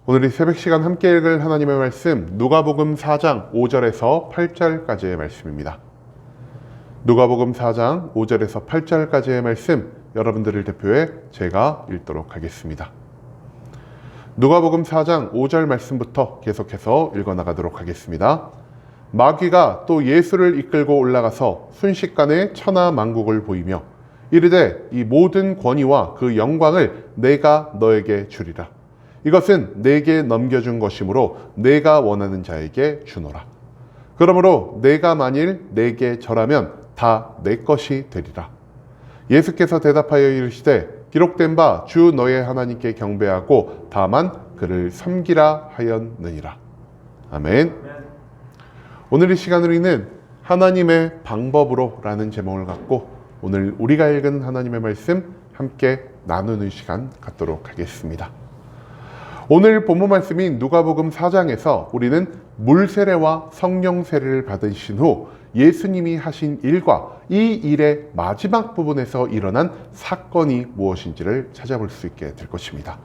오늘 이 새벽 시간 함께 읽을 하나님의 말씀 누가복음 4장 5절에서 8절까지의 말씀입니다. 누가복음 4장 5절에서 8절까지의 말씀 여러분들을 대표해 제가 읽도록 하겠습니다. 누가복음 4장 5절 말씀부터 계속해서 읽어나가도록 하겠습니다. 마귀가 또 예수를 이끌고 올라가서 순식간에 천하만국을 보이며 이르되 이 모든 권위와 그 영광을 내가 너에게 주리라. 이것은 내게 넘겨준 것이므로 내가 원하는 자에게 주노라. 그러므로 내가 만일 내게 절하면 다 내 것이 되리라. 예수께서 대답하여 이르시되 기록된 바 주 너의 하나님께 경배하고 다만 그를 섬기라 하였느니라. 아멘. 오늘 이 시간으로 있는 하나님의 방법으로 라는 제목을 갖고 오늘 우리가 읽은 하나님의 말씀 함께 나누는 시간 갖도록 하겠습니다. 오늘 본문 말씀인 누가복음 4장에서 우리는 물 세례와 성령 세례를 받으신 후 예수님이 하신 일과 이 일의 마지막 부분에서 일어난 사건이 무엇인지를 찾아볼 수 있게 될 것입니다.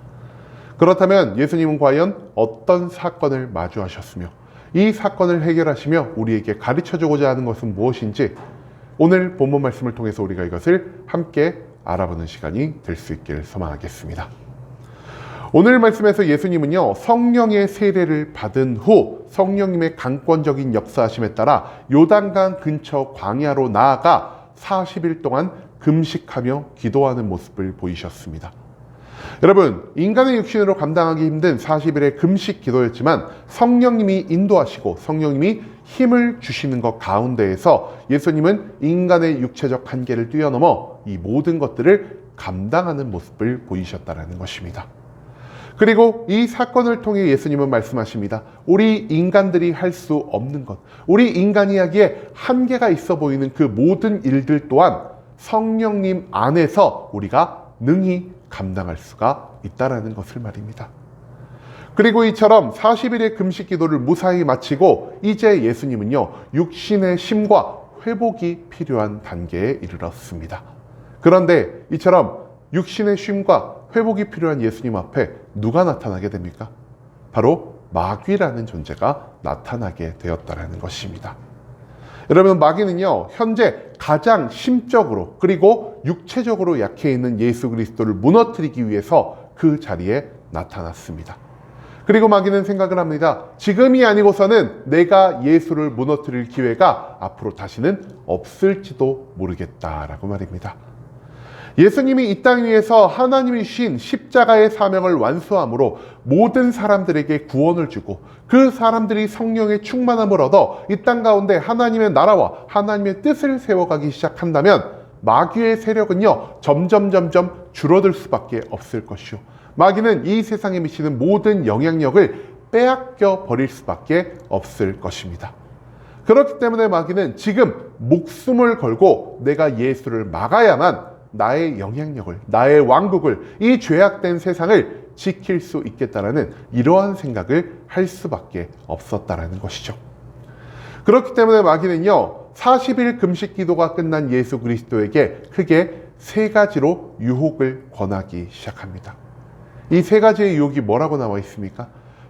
그렇다면 예수님은 과연 어떤 사건을 마주하셨으며 이 사건을 해결하시며 우리에게 가르쳐주고자 하는 것은 무엇인지 오늘 본문 말씀을 통해서 우리가 이것을 함께 알아보는 시간이 될 수 있기를 소망하겠습니다. 오늘 말씀에서 예수님은요, 성령의 세례를 받은 후 성령님의 강권적인 역사하심에 따라 요단강 근처 광야로 나아가 40일 동안 금식하며 기도하는 모습을 보이셨습니다. 여러분, 인간의 육신으로 감당하기 힘든 40일의 금식 기도였지만 성령님이 인도하시고 성령님이 힘을 주시는 것 가운데에서 예수님은 인간의 육체적 한계를 뛰어넘어 이 모든 것들을 감당하는 모습을 보이셨다는 것입니다. 그리고 이 사건을 통해 예수님은 말씀하십니다. 우리 인간들이 할 수 없는 것, 우리 인간이 하기에 한계가 있어 보이는 그 모든 일들 또한 성령님 안에서 우리가 능히 감당할 수가 있다는 것을 말입니다. 그리고 이처럼 40일의 금식 기도를 무사히 마치고 이제 예수님은요, 육신의 쉼과 회복이 필요한 단계에 이르렀습니다. 그런데 이처럼 육신의 쉼과 회복이 필요한 예수님 앞에 누가 나타나게 됩니까? 바로 마귀라는 존재가 나타나게 되었다는 것입니다. 여러분, 마귀는요, 현재 가장 심적으로 그리고 육체적으로 약해 있는 예수 그리스도를 무너뜨리기 위해서 그 자리에 나타났습니다. 그리고 마귀는 생각을 합니다. 지금이 아니고서는 내가 예수를 무너뜨릴 기회가 앞으로 다시는 없을지도 모르겠다라고 말입니다. 예수님이 이 땅 위에서 하나님이 주신 십자가의 사명을 완수함으로 모든 사람들에게 구원을 주고 그 사람들이 성령의 충만함을 얻어 이 땅 가운데 하나님의 나라와 하나님의 뜻을 세워가기 시작한다면 마귀의 세력은요, 점점 줄어들 수밖에 없을 것이요. 마귀는 이 세상에 미치는 모든 영향력을 빼앗겨 버릴 수밖에 없을 것입니다. 그렇기 때문에 마귀는 지금 목숨을 걸고 내가 예수를 막아야만 나의 영향력을, 나의 왕국을, 이 죄악된 세상을 지킬 수 있겠다라는 이러한 생각을 할 수밖에 없었다라는 것이죠. 그렇기 때문에 마귀는요, 40일 금식 기도가 끝난 예수 그리스도에게 크게 세 가지로 유혹을 권하기 시작합니다. 이 세 가지의 유혹이 뭐라고 나와 있습니까?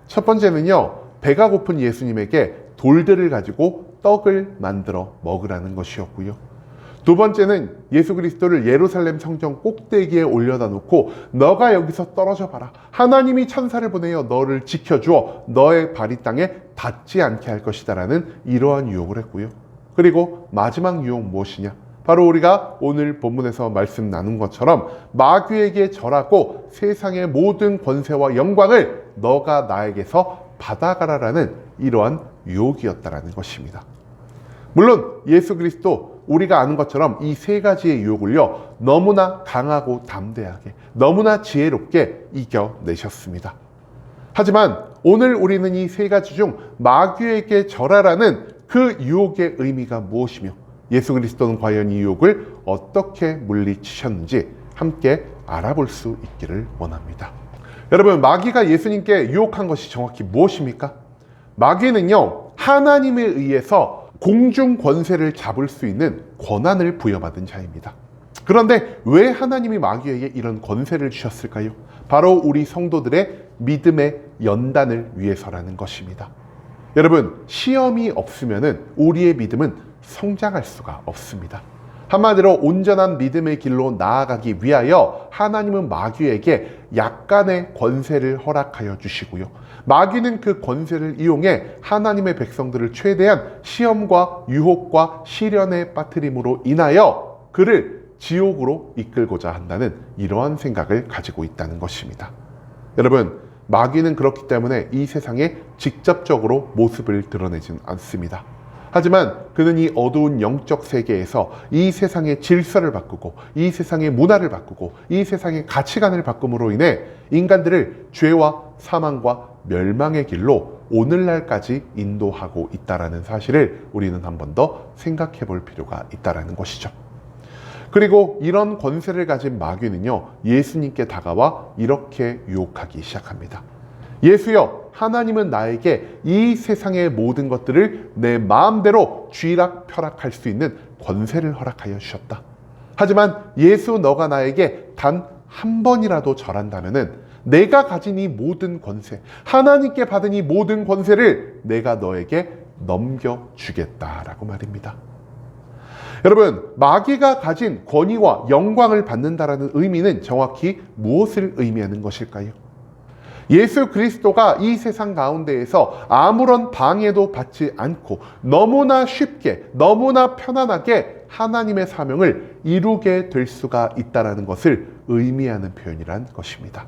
첫 번째는요, 배가 고픈 예수님에게 돌들을 가지고 떡을 만들어 먹으라는 것이었고요. 두 번째는 예수 그리스도를 예루살렘 성전 꼭대기에 올려다 놓고 너가 여기서 떨어져 봐라. 하나님이 천사를 보내어 너를 지켜주어 너의 발이 땅에 닿지 않게 할 것이다 라는 이러한 유혹을 했고요. 그리고 마지막 유혹 무엇이냐? 바로 우리가 오늘 본문에서 말씀 나눈 것처럼 마귀에게 절하고 세상의 모든 권세와 영광을 너가 나에게서 받아가라라는 이러한 유혹이었다라는 것입니다. 물론 예수 그리스도 우리가 아는 것처럼 이 세 가지의 유혹을요, 너무나 강하고 담대하게, 너무나 지혜롭게 이겨내셨습니다. 하지만 오늘 우리는 이 세 가지 중 마귀에게 절하라는 그 유혹의 의미가 무엇이며 예수 그리스도는 과연 이 유혹을 어떻게 물리치셨는지 함께 알아볼 수 있기를 원합니다. 여러분, 마귀가 예수님께 유혹한 것이 정확히 무엇입니까? 마귀는요, 하나님에 의해서 공중 권세를 잡을 수 있는 권한을 부여받은 자입니다. 그런데 왜 하나님이 마귀에게 이런 권세를 주셨을까요? 바로 우리 성도들의 믿음의 연단을 위해서라는 것입니다. 여러분, 시험이 없으면 우리의 믿음은 성장할 수가 없습니다. 한마디로 온전한 믿음의 길로 나아가기 위하여 하나님은 마귀에게 약간의 권세를 허락하여 주시고요. 마귀는 그 권세를 이용해 하나님의 백성들을 최대한 시험과 유혹과 시련에 빠뜨림으로 인하여 그를 지옥으로 이끌고자 한다는 이러한 생각을 가지고 있다는 것입니다. 여러분, 마귀는 그렇기 때문에 이 세상에 직접적으로 모습을 드러내진 않습니다. 하지만 그는 이 어두운 영적 세계에서 이 세상의 질서를 바꾸고 이 세상의 문화를 바꾸고 이 세상의 가치관을 바꿈으로 인해 인간들을 죄와 사망과 멸망의 길로 오늘날까지 인도하고 있다는 사실을 우리는 한 번 더 생각해 볼 필요가 있다는 것이죠. 그리고 이런 권세를 가진 마귀는요, 예수님께 다가와 이렇게 유혹하기 시작합니다. 예수여, 하나님은 나에게 이 세상의 모든 것들을 내 마음대로 쥐락펴락할 수 있는 권세를 허락하여 주셨다. 하지만 예수, 너가 나에게 단 한 번이라도 절한다면은 내가 가진 이 모든 권세, 하나님께 받은 이 모든 권세를 내가 너에게 넘겨주겠다라고 말입니다. 여러분, 마귀가 가진 권위와 영광을 받는다라는 의미는 정확히 무엇을 의미하는 것일까요? 예수 그리스도가 이 세상 가운데에서 아무런 방해도 받지 않고 너무나 쉽게, 너무나 편안하게 하나님의 사명을 이루게 될 수가 있다는 것을 의미하는 표현이란 것입니다.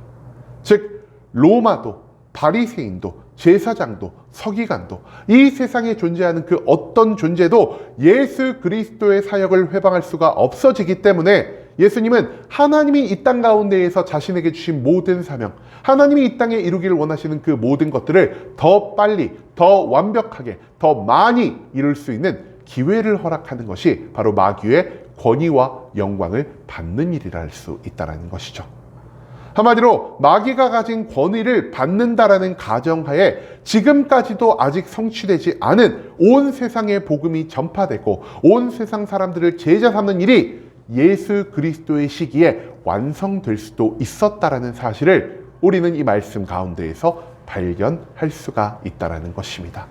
즉, 로마도, 바리새인도, 제사장도, 서기관도, 이 세상에 존재하는 그 어떤 존재도 예수 그리스도의 사역을 회방할 수가 없어지기 때문에 예수님은 하나님이 이 땅 가운데에서 자신에게 주신 모든 사명, 하나님이 이 땅에 이루기를 원하시는 그 모든 것들을 더 빨리, 더 완벽하게, 더 많이 이룰 수 있는 기회를 허락하는 것이 바로 마귀의 권위와 영광을 받는 일이라 할 수 있다는 것이죠. 한마디로 마귀가 가진 권위를 받는다라는 가정하에 지금까지도 아직 성취되지 않은 온 세상의 복음이 전파되고 온 세상 사람들을 제자 삼는 일이 예수 그리스도의 시기에 완성될 수도 있었다라는 사실을 우리는 이 말씀 가운데에서 발견할 수가 있다는 것입니다.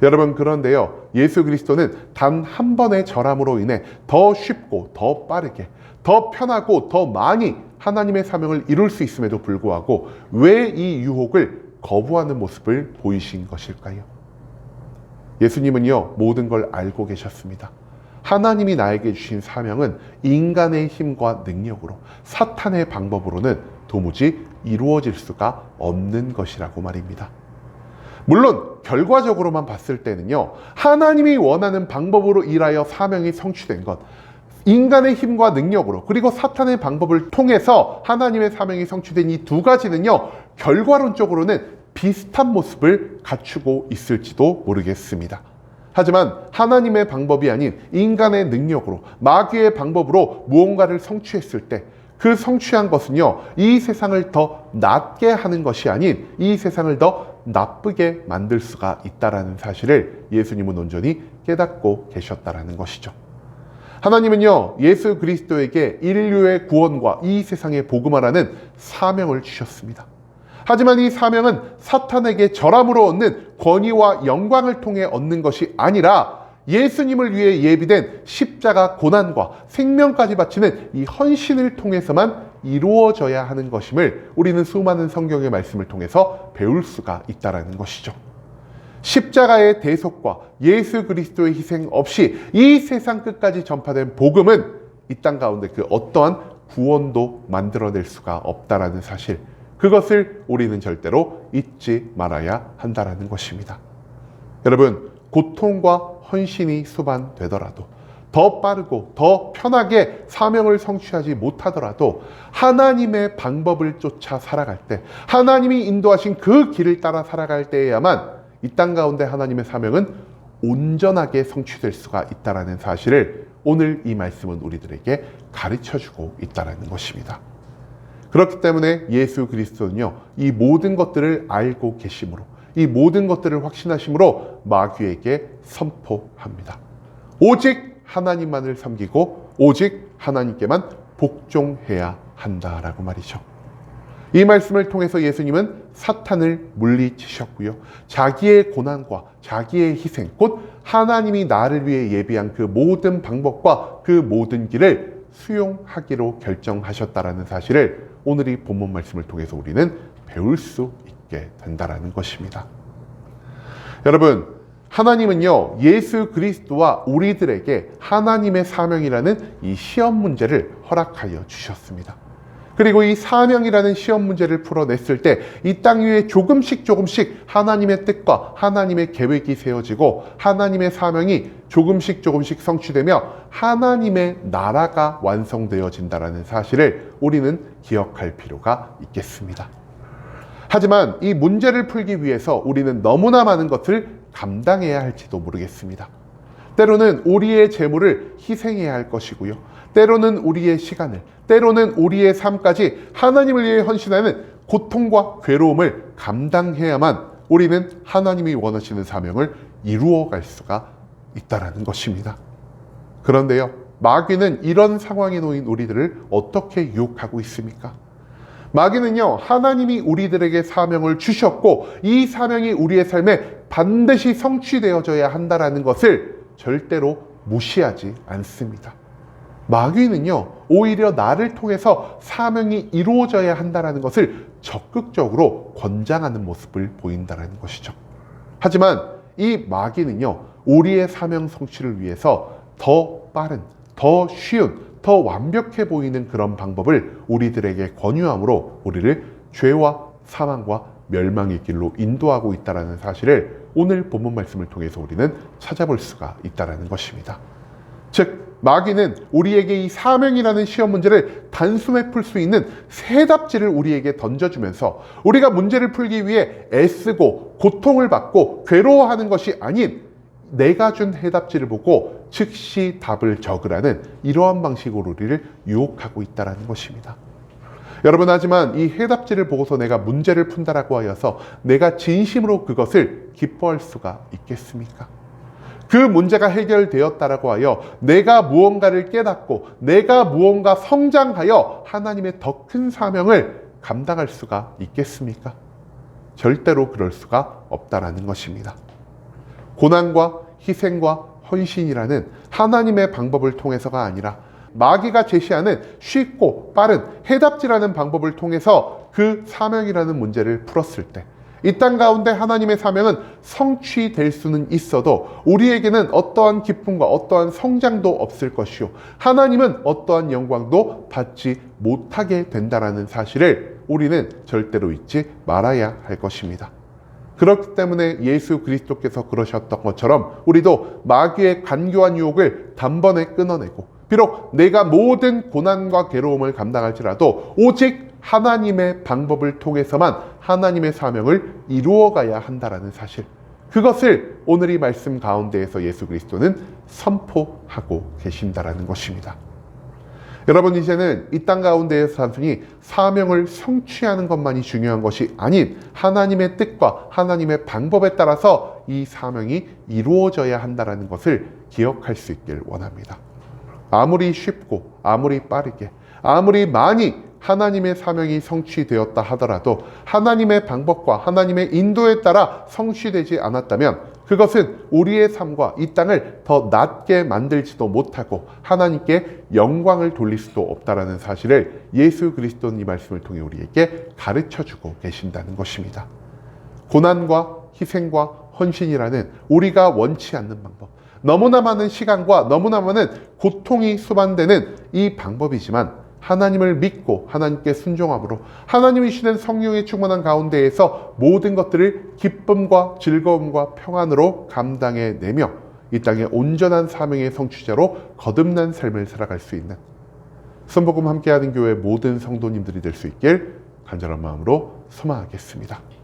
여러분, 그런데요, 예수 그리스도는 단 한 번의 절함으로 인해 더 쉽고 더 빠르게, 더 편하고 더 많이 하나님의 사명을 이룰 수 있음에도 불구하고 왜 이 유혹을 거부하는 모습을 보이신 것일까요? 예수님은요, 모든 걸 알고 계셨습니다. 하나님이 나에게 주신 사명은 인간의 힘과 능력으로, 사탄의 방법으로는 도무지 이루어질 수가 없는 것이라고 말입니다. 물론 결과적으로만 봤을 때는요, 하나님이 원하는 방법으로 일하여 사명이 성취된 것, 인간의 힘과 능력으로, 그리고 사탄의 방법을 통해서 하나님의 사명이 성취된 이 두 가지는요, 결과론적으로는 비슷한 모습을 갖추고 있을지도 모르겠습니다. 하지만 하나님의 방법이 아닌 인간의 능력으로, 마귀의 방법으로 무언가를 성취했을 때 그 성취한 것은요, 이 세상을 더 낫게 하는 것이 아닌 이 세상을 더 나쁘게 만들 수가 있다는 사실을 예수님은 온전히 깨닫고 계셨다는 것이죠. 하나님은요, 예수 그리스도에게 인류의 구원과 이 세상의 복음화라는 사명을 주셨습니다. 하지만 이 사명은 사탄에게 절함으로 얻는 권위와 영광을 통해 얻는 것이 아니라 예수님을 위해 예비된 십자가 고난과 생명까지 바치는 이 헌신을 통해서만 이루어져야 하는 것임을 우리는 수많은 성경의 말씀을 통해서 배울 수가 있다는 것이죠. 십자가의 대속과 예수 그리스도의 희생 없이 이 세상 끝까지 전파된 복음은 이 땅 가운데 그 어떠한 구원도 만들어낼 수가 없다는 사실, 그것을 우리는 절대로 잊지 말아야 한다는 것입니다. 여러분, 고통과 헌신이 수반되더라도, 더 빠르고 더 편하게 사명을 성취하지 못하더라도 하나님의 방법을 쫓아 살아갈 때, 하나님이 인도하신 그 길을 따라 살아갈 때에야만 이 땅 가운데 하나님의 사명은 온전하게 성취될 수가 있다는 사실을 오늘 이 말씀은 우리들에게 가르쳐주고 있다는 것입니다. 그렇기 때문에 예수 그리스도는요, 이 모든 것들을 알고 계심으로, 이 모든 것들을 확신하심으로 마귀에게 선포합니다. 오직 하나님만을 섬기고 오직 하나님께만 복종해야 한다라고 말이죠. 이 말씀을 통해서 예수님은 사탄을 물리치셨고요. 자기의 고난과 자기의 희생, 곧 하나님이 나를 위해 예비한 그 모든 방법과 그 모든 길을 수용하기로 결정하셨다라는 사실을 오늘 이 본문 말씀을 통해서 우리는 배울 수 있게 된다라는 것입니다. 여러분, 하나님은요, 예수 그리스도와 우리들에게 하나님의 사명이라는 이 시험 문제를 허락하여 주셨습니다. 그리고 이 사명이라는 시험 문제를 풀어냈을 때 이 땅 위에 조금씩 하나님의 뜻과 하나님의 계획이 세워지고 하나님의 사명이 조금씩 성취되며 하나님의 나라가 완성되어진다는 사실을 우리는 기억할 필요가 있겠습니다. 하지만 이 문제를 풀기 위해서 우리는 너무나 많은 것을 감당해야 할지도 모르겠습니다. 때로는 우리의 재물을 희생해야 할 것이고요. 때로는 우리의 시간을, 때로는 우리의 삶까지 하나님을 위해 헌신하는 고통과 괴로움을 감당해야만 우리는 하나님이 원하시는 사명을 이루어갈 수가 있다는 것입니다. 그런데요, 마귀는 이런 상황에 놓인 우리들을 어떻게 유혹하고 있습니까? 마귀는요, 하나님이 우리들에게 사명을 주셨고 이 사명이 우리의 삶에 반드시 성취되어져야 한다는 것을 절대로 무시하지 않습니다. 마귀는요, 오히려 나를 통해서 사명이 이루어져야 한다는 것을 적극적으로 권장하는 모습을 보인다는 것이죠. 하지만 이 마귀는요, 우리의 사명 성취를 위해서 더 빠른, 더 쉬운, 더 완벽해 보이는 그런 방법을 우리들에게 권유함으로 우리를 죄와 사망과 멸망의 길로 인도하고 있다는 사실을 오늘 본문 말씀을 통해서 우리는 찾아볼 수가 있다는 것입니다. 즉, 마귀는 우리에게 이 사명이라는 시험 문제를 단숨에 풀 수 있는 세 답지를 우리에게 던져주면서 우리가 문제를 풀기 위해 애쓰고 고통을 받고 괴로워하는 것이 아닌 내가 준 해답지를 보고 즉시 답을 적으라는 이러한 방식으로 우리를 유혹하고 있다는 것입니다. 여러분, 하지만 이 해답지를 보고서 내가 문제를 푼다라고 하여서 내가 진심으로 그것을 기뻐할 수가 있겠습니까? 그 문제가 해결되었다라고 하여 내가 무언가를 깨닫고 내가 무언가 성장하여 하나님의 더 큰 사명을 감당할 수가 있겠습니까? 절대로 그럴 수가 없다라는 것입니다. 고난과 희생과 헌신이라는 하나님의 방법을 통해서가 아니라 마귀가 제시하는 쉽고 빠른 해답지라는 방법을 통해서 그 사명이라는 문제를 풀었을 때 이 땅 가운데 하나님의 사명은 성취될 수는 있어도 우리에게는 어떠한 기쁨과 어떠한 성장도 없을 것이요, 하나님은 어떠한 영광도 받지 못하게 된다는 사실을 우리는 절대로 잊지 말아야 할 것입니다. 그렇기 때문에 예수 그리스도께서 그러셨던 것처럼 우리도 마귀의 간교한 유혹을 단번에 끊어내고 비록 내가 모든 고난과 괴로움을 감당할지라도 오직 하나님의 방법을 통해서만 하나님의 사명을 이루어가야 한다는 사실, 그것을 오늘 이 말씀 가운데에서 예수 그리스도는 선포하고 계신다는 것입니다. 여러분, 이제는 이 땅 가운데에서 단순히 사명을 성취하는 것만이 중요한 것이 아닌 하나님의 뜻과 하나님의 방법에 따라서 이 사명이 이루어져야 한다는 것을 기억할 수 있길 원합니다. 아무리 쉽고 아무리 빠르게 아무리 많이 하나님의 사명이 성취되었다 하더라도 하나님의 방법과 하나님의 인도에 따라 성취되지 않았다면 그것은 우리의 삶과 이 땅을 더 낮게 만들지도 못하고 하나님께 영광을 돌릴 수도 없다는 사실을 예수 그리스도는 이 말씀을 통해 우리에게 가르쳐주고 계신다는 것입니다. 고난과 희생과 헌신이라는 우리가 원치 않는 방법, 너무나 많은 시간과 너무나 많은 고통이 수반되는 이 방법이지만 하나님을 믿고 하나님께 순종함으로 하나님이 주시는 성령의 충만한 가운데에서 모든 것들을 기쁨과 즐거움과 평안으로 감당해내며 이 땅의 온전한 사명의 성취자로 거듭난 삶을 살아갈 수 있는 순복음 함께하는 교회 모든 성도님들이 될 수 있길 간절한 마음으로 소망하겠습니다.